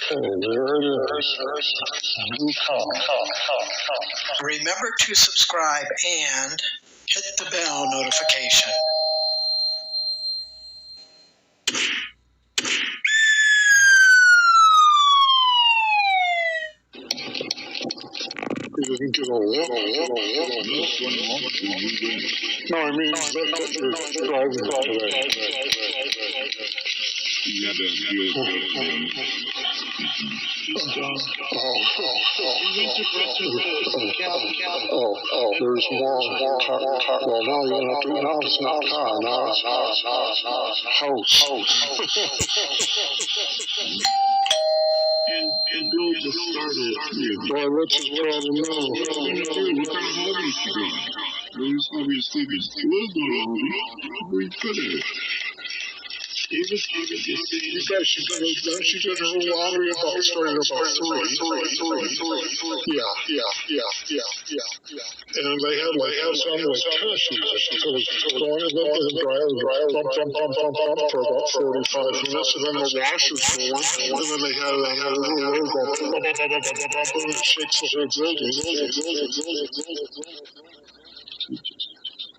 there it is. New car. Remember to subscribe and hit the bell notification. He didn't get all that. No, I mean, that's driving today. There's more car. Well, now you don't have to. Now it's not car. Now it's house. And Bill just started. Boy, what's his problem now? What kind of hobbies you got? He's obviously lives on where he could have. He was talking to You guys should go. She did her lottery starting about 3. Yeah. And they had some tennis shoes. So it was going and then the dryer bump for about 45 minutes, and then the washer's going, and then they had a little road going, and it shakes the whole building.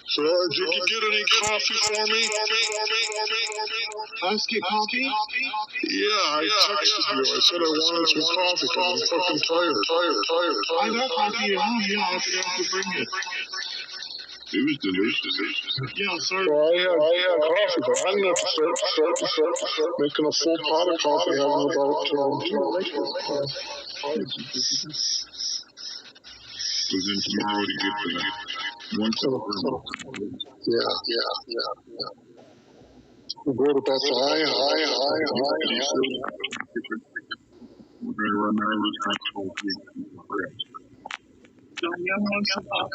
So, did you get any coffee for me? Let's get coffee? Yeah, I texted you. I said I wanted some coffee because I'm fucking tired. I got coffee at home. Yeah, I forgot to bring it. It was delicious. Yeah, sorry. Well, I had coffee, but I'm going to start making a full pot of coffee having about So then tomorrow to get the one Yeah. What about the iron? We're going to run our responsible so young ones about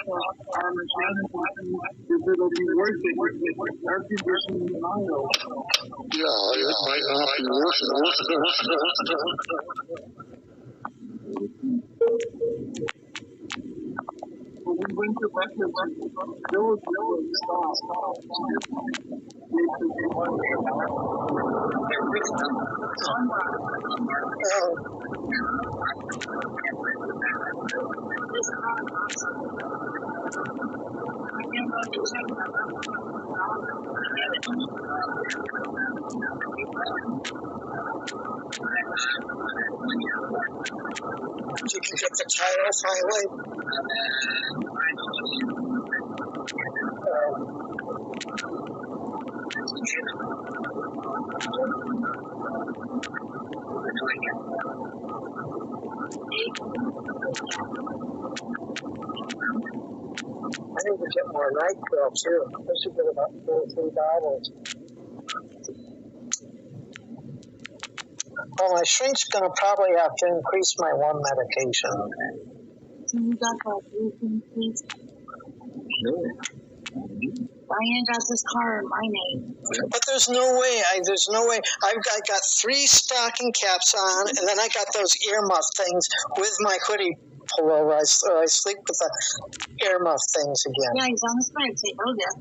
farmers it'll be worth it. Air conditioning in Iowa. Yeah, it might not be worth When we went to breakfast, there was stop. You can get the title finally. I need to get more NyQuil too. I should get about 2 or 3 bottles. Well, my shrink's going to probably have to increase my one medication. So you got that increase? Sure. Diane got this car in my name. But there's no way. I've got 3 stocking caps on, and then I got those earmuff things with my hoodie pullover. I sleep with the earmuff things again. Yeah, he's on the spine. Say, oh, yeah.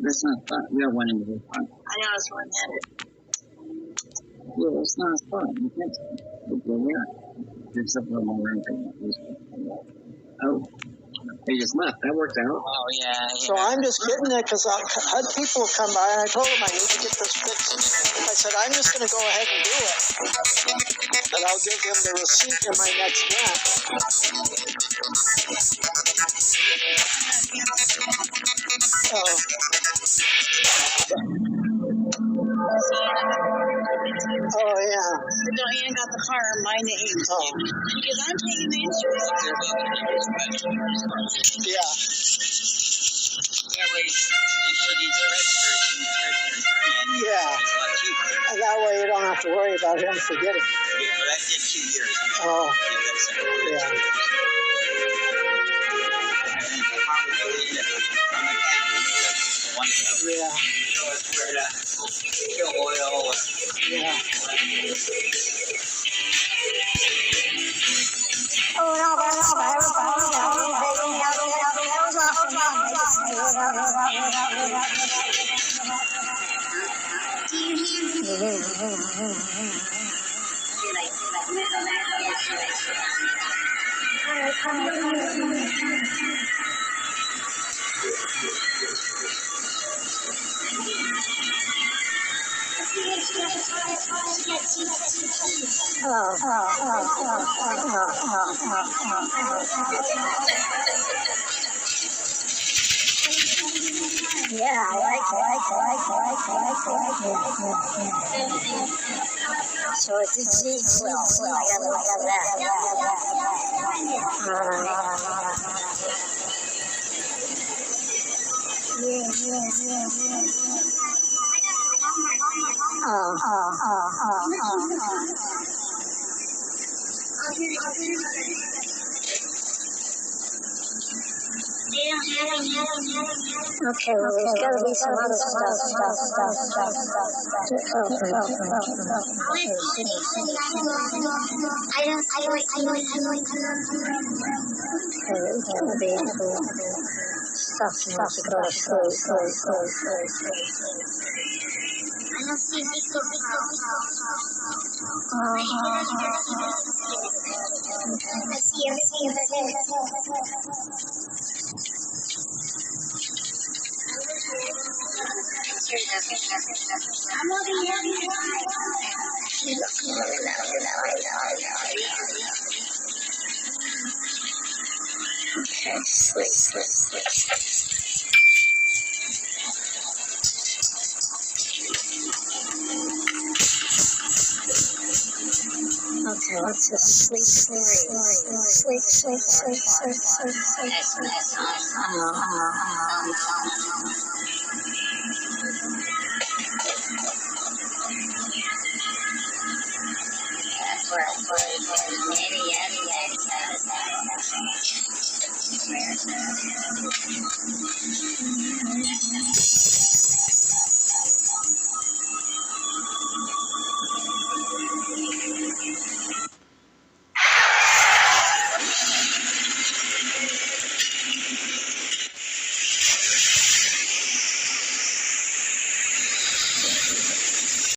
That's not fun. We don't want him to be fun. I know, it's one-handed. Yeah, it's not fun. You can't. There's something wrong with Oh. They just left. That worked out. Oh, yeah. So I'm just getting there because I had people come by, and I told them I need to get this fixed. I said, I'm just going to go ahead and do it. And I'll give him the receipt in my next rent. Oh, yeah. Diane got the car in my name. Oh. Because I'm paying the insurance. Yeah. That way, if she needs to register, she can register in her name. Yeah. It's a lot cheaper. And that way you don't have to worry about him forgetting. Yeah, but that did 2 years. Oh. Yeah. Yeah. Show us where to kill oil. Yeah. Yeah, I like it. So it's a Z12. I gotta look for that. Okay, well, there's got to be some other stuff. There's got to be stuff to go to sleep. Okay, sleep. Okay, what's this? Sleep.